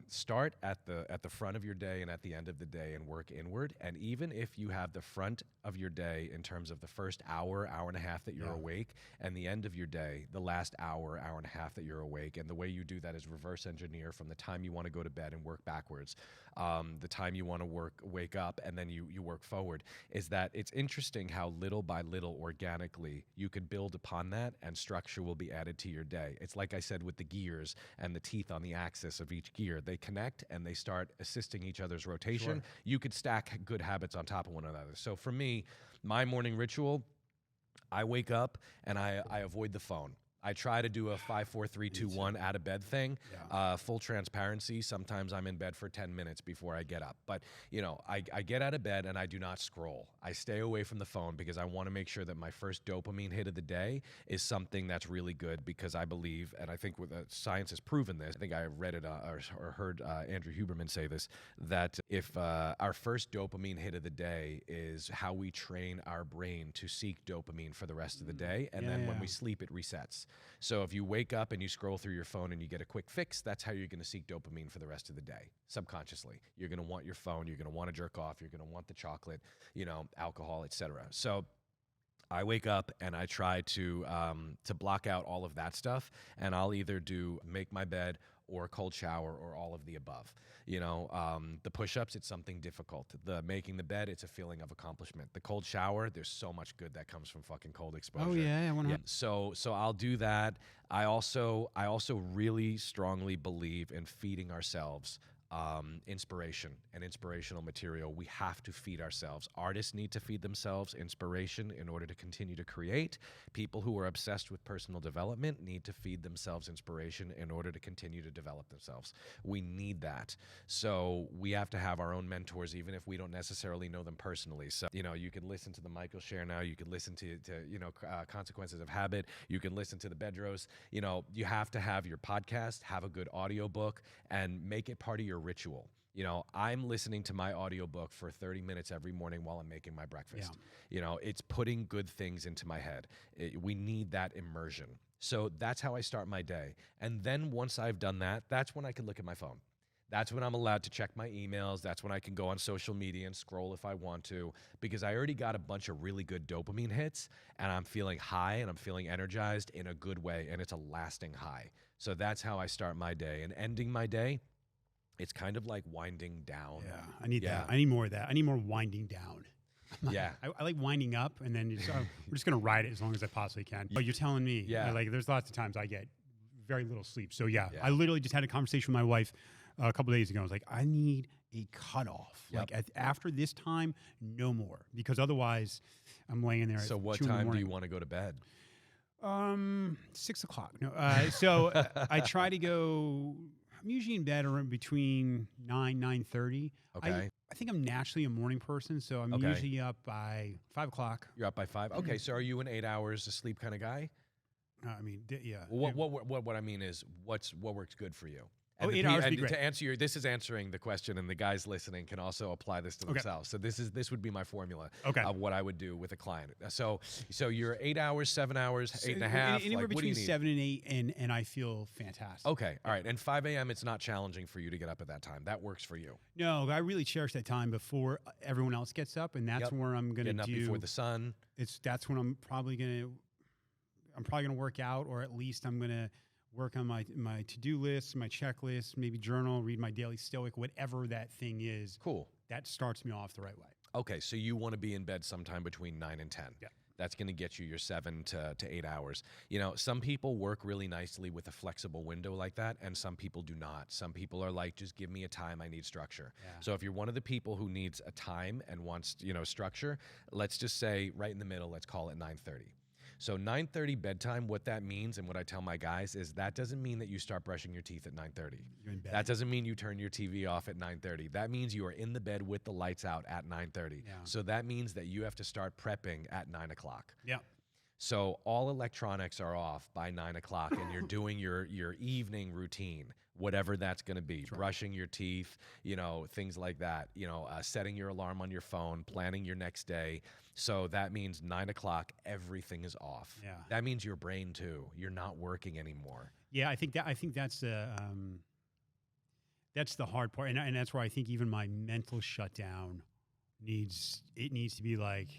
S1: start at the front of your day and at the end of the day and work inward. And even if you have the front of your day in terms of the first hour and a half that you're awake, and the end of your day, the last hour and a half that you're awake, and the way you do that is reverse engineer from the time you want to go to bed and work backwards, the time you want to wake up, and then you work forward, is that it's interesting how little by little, organically, you can build upon that and structure will be added to your day. It's like I said with the gears and the teeth on the axis of each gear. They connect and they start assisting each other's rotation.
S2: Sure.
S1: You could stack good habits on top of one another. So for me, my morning ritual, I wake up and I avoid the phone. I try to do a 5, 4, 3, 2, 1 out of bed thing. Full transparency. Sometimes I'm in bed for 10 minutes before I get up. But, you know, I get out of bed and I do not scroll. I stay away from the phone because I want to make sure that my first dopamine hit of the day is something that's really good, because I believe, and I think with science has proven this, I think I read it or heard Andrew Huberman say this, that if our first dopamine hit of the day is how we train our brain to seek dopamine for the rest of the day, and then when we sleep, it resets. So if you wake up and you scroll through your phone and you get a quick fix, that's how you're going to seek dopamine for the rest of the day. Subconsciously, you're going to want your phone, you're going to want to jerk off, you're going to want the chocolate, you know, alcohol, etc. So I wake up and I try to block out all of that stuff, and I'll either make my bed or a cold shower or all of the above. You know, the push-ups, it's something difficult. The making the bed, it's a feeling of accomplishment. The cold shower, there's so much good that comes from fucking cold exposure.
S2: Oh yeah,
S1: So I'll do that. I also really strongly believe in feeding ourselves inspiration and inspirational material. We have to feed ourselves. Artists need to feed themselves inspiration in order to continue to create. People who are obsessed with personal development need to feed themselves inspiration in order to continue to develop themselves. We need that. So we have to have our own mentors, even if we don't necessarily know them personally. So, you know, you can listen to the Michael Share now. You can listen to you know, Consequences of Habit. You can listen to the Bedros. You know, you have to have your podcast, have a good audiobook, and make it part of your ritual. You know, I'm listening to my audiobook for 30 minutes every morning while I'm making my breakfast. You know, it's putting good things into my head. We need that immersion. So that's how I start my day. And then once I've done that, that's when I can look at my phone. That's when I'm allowed to check my emails. That's when I can go on social media and scroll if I want to, because I already got a bunch of really good dopamine hits, and I'm feeling high and I'm feeling energized in a good way, and it's a lasting high. So that's how I start my day. And ending my day, it's kind of like winding down.
S2: Yeah, I need that. I need more of that. I need more winding down. I like winding up, and then we're just going to ride it as long as I possibly can. But you're telling me, like, there's lots of times I get very little sleep. So I literally just had a conversation with my wife a couple days ago. I was like, I need a cutoff. Like after this time, no more, because otherwise I'm laying there.
S1: So
S2: at
S1: what
S2: 2 in the
S1: time do
S2: morning.
S1: you want to go to bed?
S2: 6 o'clock. No, so I try to go. I'm usually in bed around between 9:30.
S1: Okay.
S2: I think I'm naturally a morning person, so I'm usually up by 5 o'clock.
S1: You're up by 5. Okay, so are you an 8 hours of sleep kind of guy?
S2: I mean, yeah.
S1: Well, what I mean is, what works good for you? And
S2: 8 hours would be great.
S1: To answer this is answering the question, and the guys listening can also apply this to themselves. So this would be my formula of what I would do with a client. So you're 8 hours, 7 hours, 8.5.
S2: Anywhere
S1: like,
S2: between 7 and 8, and I feel fantastic.
S1: Okay, all right. And 5 a.m. it's not challenging for you to get up at that time. That works for you.
S2: No, I really cherish that time before everyone else gets up, and that's where I'm going to
S1: Getting up before the sun.
S2: That's when I'm probably gonna work out, or at least I'm gonna work on my to-do list, my checklist, maybe journal, read my daily stoic, whatever that thing is.
S1: Cool.
S2: That starts me off the right way.
S1: Okay, so you want to be in bed sometime between 9 and 10.
S2: Yeah.
S1: That's going to get you your 7 to 8 hours. You know, some people work really nicely with a flexible window like that, and some people do not. Some people are like, just give me a time, I need structure.
S2: Yeah.
S1: So if you're one of the people who needs a time and wants, structure, let's just say right in the middle, let's call it 9:30. So 9:30 bedtime, what that means and what I tell my guys is that doesn't mean that you start brushing your teeth at 9:30.
S2: You're in bed.
S1: That doesn't mean you turn your TV off at 9:30. That means you are in the bed with the lights out at 9:30.
S2: Yeah.
S1: So that means that you have to start prepping at 9 o'clock.
S2: Yeah.
S1: So all electronics are off by 9 o'clock and you're doing your evening routine, whatever that's going to be,
S2: Sure.
S1: brushing your teeth, things like that, setting your alarm on your phone, planning your next day. So that means 9 o'clock, everything is off.
S2: Yeah.
S1: That means your brain too. You're not working anymore.
S2: Yeah, I think that's the hard part, and that's where I think even my mental shutdown needs to be like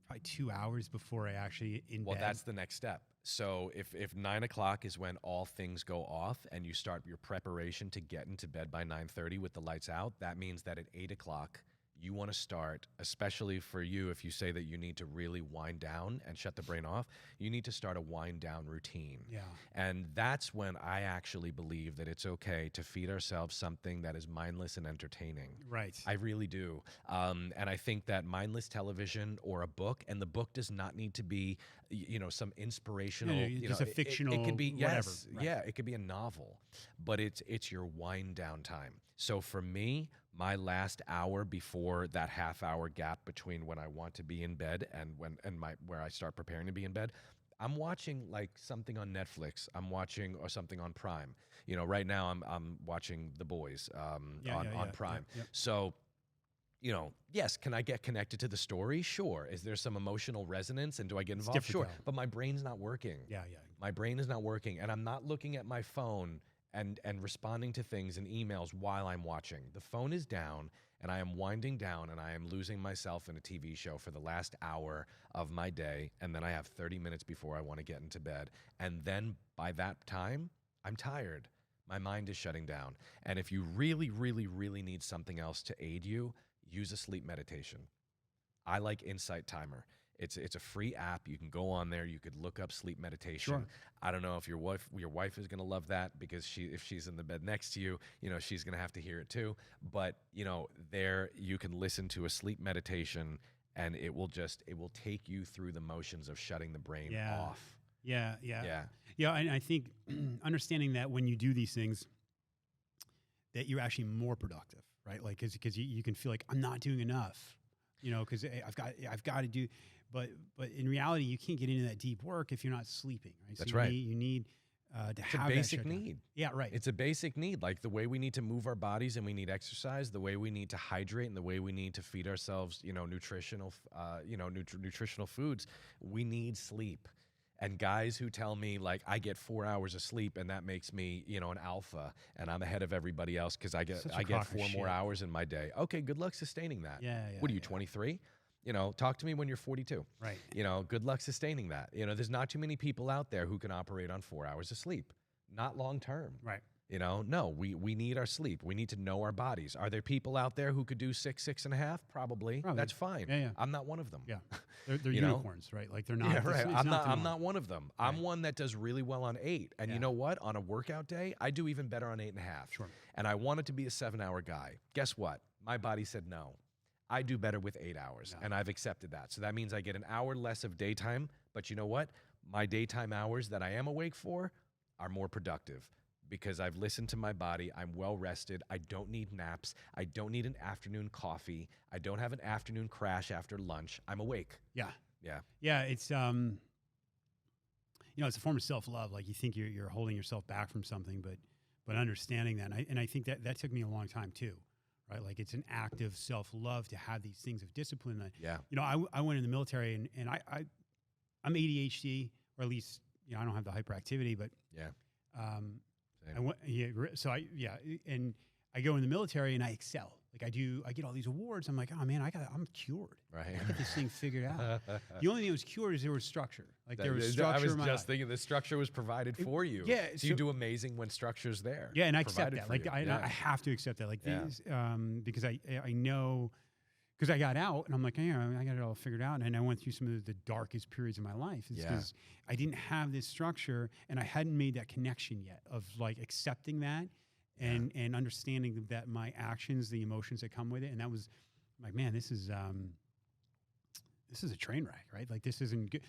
S2: probably 2 hours before I actually in
S1: Well,
S2: bed.
S1: that's the next step. So if 9 o'clock is when all things go off and you start your preparation to get into bed by 9:30 with the lights out, that means that at 8 o'clock, you want to start, especially for you, if you say that you need to really wind down and shut the brain off, you need to start a wind down routine.
S2: Yeah.
S1: And that's when I actually believe that it's okay to feed ourselves something that is mindless and entertaining.
S2: Right.
S1: I really do. And I think that mindless television or a book, and the book does not need to be, some inspirational,
S2: just a fictional
S1: it could be,
S2: whatever.
S1: yes,
S2: Right.
S1: yeah, it could be a novel, but it's your wind down time. So for me, my last hour before that half hour gap between when I want to be in bed and where I start preparing to be in bed, I'm watching like something on Netflix. I'm watching or something on Prime. Right now I'm watching The Boys on Prime.
S2: Yeah.
S1: So, yes, can I get connected to the story? Sure. Is there some emotional resonance and do I get involved? Sure.
S2: different though.
S1: But my brain's not working.
S2: Yeah.
S1: My brain is not working, and I'm not looking at my phone and responding to things and emails while I'm watching. The phone is down, and I am winding down, and I am losing myself in a TV show for the last hour of my day, and then I have 30 minutes before I want to get into bed. And then by that time, I'm tired. My mind is shutting down. And if you really, really, really need something else to aid you, use a sleep meditation. I like Insight Timer. It's a free app. You can go on there. You could look up sleep meditation.
S2: Sure.
S1: I don't know if your wife is going to love that because if she's in the bed next to you, she's going to have to hear it too. But, there you can listen to a sleep meditation and it will take you through the motions of shutting the brain off.
S2: Yeah. And I think understanding that when you do these things, that you're actually more productive, right? Like, because you can feel like I'm not doing enough, because I've got to do. But in reality, you can't get into that deep work if you're not sleeping, right?
S1: That's
S2: so
S1: right.
S2: You need to
S1: It's
S2: have
S1: a basic
S2: that shutdown.
S1: need.
S2: Yeah, right.
S1: It's a basic need. Like the way we need to move our bodies and we need exercise, the way we need to hydrate and the way we need to feed ourselves, nutritional foods, we need sleep. And guys who tell me like I get 4 hours of sleep and that makes me, an alpha and I'm ahead of everybody else because I get 4 more hours in my day. Okay, good luck sustaining that.
S2: Yeah.
S1: What are you, 23? Talk to me when you're 42.
S2: Right.
S1: Good luck sustaining that. There's not too many people out there who can operate on 4 hours of sleep. Not long term.
S2: Right.
S1: No, we need our sleep. We need to know our bodies. Are there people out there who could do 6.5? Probably. That's fine.
S2: Yeah.
S1: I'm not one of them.
S2: Yeah. They're unicorns, right? Like they're not.
S1: Yeah, right. I'm not one of them.
S2: Right.
S1: I'm one that does really well on 8. And you know what? On a workout day, I do even better on 8.5.
S2: Sure.
S1: And I wanted to be a 7-hour guy. Guess what? My body said no. I do better with 8 hours, and I've accepted that. So that means I get an hour less of daytime, but you know what? My daytime hours that I am awake for are more productive because I've listened to my body. I'm well rested. I don't need naps. I don't need an afternoon coffee. I don't have an afternoon crash after lunch. I'm awake.
S2: Yeah.
S1: Yeah.
S2: Yeah, it's it's a form of self-love. Like you think you're holding yourself back from something, but understanding that, and I think that took me a long time too. Right, like it's an act of self-love to have these things of discipline. I went in the military, and I'm ADHD, or at least I don't have the hyperactivity, but
S1: Same.
S2: and I go in the military and I excel. Like I get all these awards. I'm like, oh man, I'm cured.
S1: Right.
S2: I got this thing figured out. The only thing that was cured is there was structure. Like there was
S1: I
S2: structure.
S1: was
S2: in my
S1: just
S2: life.
S1: thinking the structure was provided for you.
S2: Yeah,
S1: So you do amazing when structure's there.
S2: Yeah, and I accept
S1: provided
S2: that.
S1: for
S2: Like
S1: you.
S2: I have to accept that. Like
S1: Yeah.
S2: these, because I know, because I got out and I'm like, yeah, I got it all figured out. And I went through some of the darkest periods of my life. It's because I didn't have this structure and I hadn't made that connection yet of like accepting that and understanding that my actions, the emotions that come with it. And that was like, man, this is a train wreck, right? Like this isn't good.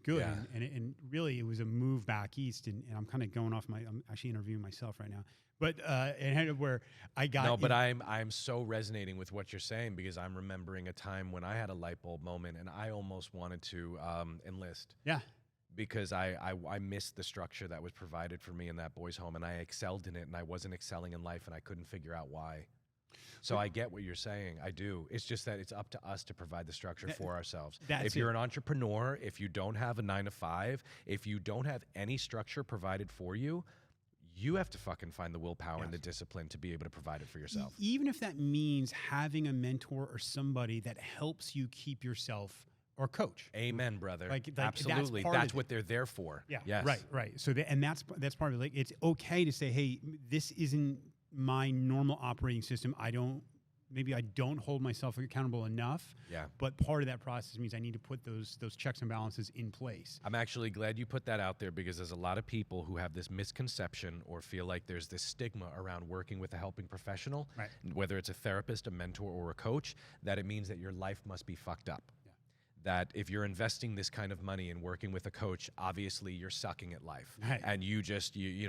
S1: Yeah.
S2: And really it was a move back east and I'm kind of going off I'm actually interviewing myself right now. But it had where I got
S1: no, but I'm so resonating with what you're saying because I'm remembering a time when I had a light bulb moment and I almost wanted to enlist.
S2: Yeah.
S1: Because I missed the structure that was provided for me in that boys' home and I excelled in it and I wasn't excelling in life and I couldn't figure out why. So I get what you're saying. I do. It's just that it's up to us to provide the structure for ourselves. If you're an entrepreneur, if you don't have a 9-to-5, if you don't have any structure provided for you, you have to fucking find the willpower and the discipline to be able to provide it for yourself.
S2: Even if that means having a mentor or somebody that helps you keep yourself or coach.
S1: Amen, brother.
S2: Like
S1: absolutely. That's what they're there for.
S2: Yeah.
S1: Yes.
S2: Right. So that's part of it. Like it's okay to say, hey, this isn't my normal operating system. Maybe I don't hold myself accountable enough.
S1: Yeah.
S2: But part of that process means I need to put those checks and balances in place.
S1: I'm actually glad you put that out there because there's a lot of people who have this misconception or feel like there's this stigma around working with a helping professional, whether it's a therapist, a mentor, or a coach, that it means that your life must be fucked up. Yeah. That if you're investing this kind of money and working with a coach, obviously you're sucking at life.
S2: Right.
S1: And you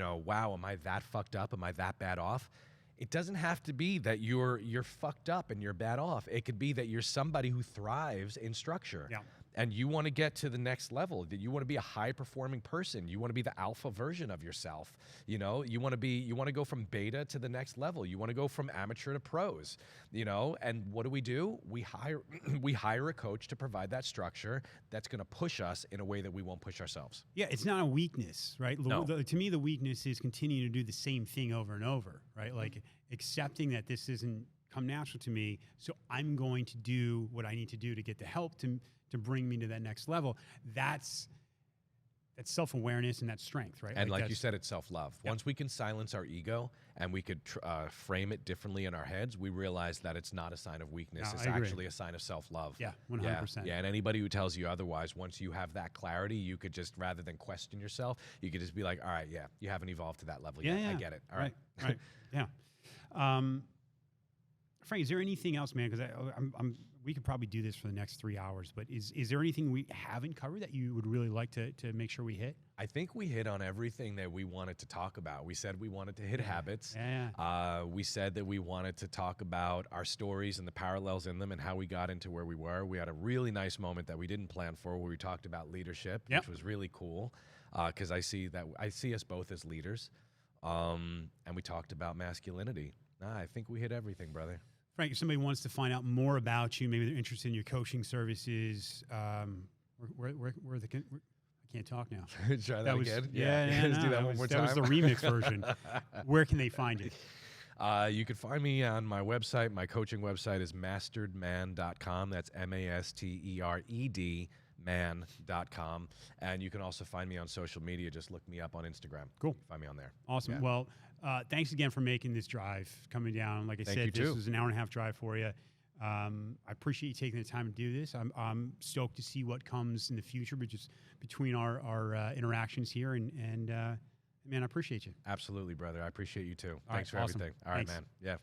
S1: know, wow, am I that fucked up? Am I that bad off? It doesn't have to be that you're fucked up and you're bad off. It could be that you're somebody who thrives in structure.
S2: Yeah.
S1: And you want to get to the next level. That you want to be a high-performing person. You want to be the alpha version of yourself. You know, you want to go from beta to the next level. You want to go from amateur to pros. You know, and what do? We hire a coach to provide that structure that's going to push us in a way that we won't push ourselves.
S2: Yeah, it's not a weakness, right?
S1: No.
S2: To me, the weakness is continuing to do the same thing over and over, right? Like accepting that this isn't come natural to me, so I'm going to do what I need to do to get the help to bring me to that next level. That's self-awareness and that's strength, right?
S1: And like you said, it's self-love. Yep. Once we can silence our ego and we could frame it differently in our heads, we realize that it's not a sign of weakness. It's actually a sign of self-love.
S2: Yeah, 100%.
S1: Yeah, and anybody who tells you otherwise, once you have that clarity, you could just, rather than question yourself, you could just be like, all right, yeah, you haven't evolved to that level yet. I get it. All right.
S2: Right. Yeah. Frank, is there anything else, man? Because we could probably do this for the next 3 hours, but is there anything we haven't covered that you would really like to make sure we hit?
S1: I think we hit on everything that we wanted to talk about. We said we wanted to hit habits.
S2: Yeah.
S1: We said that we wanted to talk about our stories and the parallels in them and how we got into where we were. We had a really nice moment that we didn't plan for where we talked about leadership, which was really cool because I see us both as leaders. And we talked about masculinity. I think we hit everything, brother.
S2: Frank, if somebody wants to find out more about you, maybe they're interested in your coaching services, I can't talk now.
S1: Try that again?
S2: Yeah.
S1: Let's do that one more time.
S2: That was the remix version. Where can they find you?
S1: You can find me on my website. My coaching website is masteredman.com. That's MASTERED man.com. And you can also find me on social media. Just look me up on Instagram.
S2: Cool.
S1: Find me on there.
S2: Awesome.
S1: Yeah.
S2: Well, thanks again for making this drive, coming down. Like I said, this was an hour-and-a-half drive for you. I appreciate you taking the time to do this. I'm stoked to see what comes in the future, but just between our interactions here. And man, I appreciate you.
S1: Absolutely, brother. I appreciate you too.
S2: All
S1: Thanks
S2: right,
S1: for
S2: awesome.
S1: everything. All right,
S2: Thanks.
S1: man. Yeah.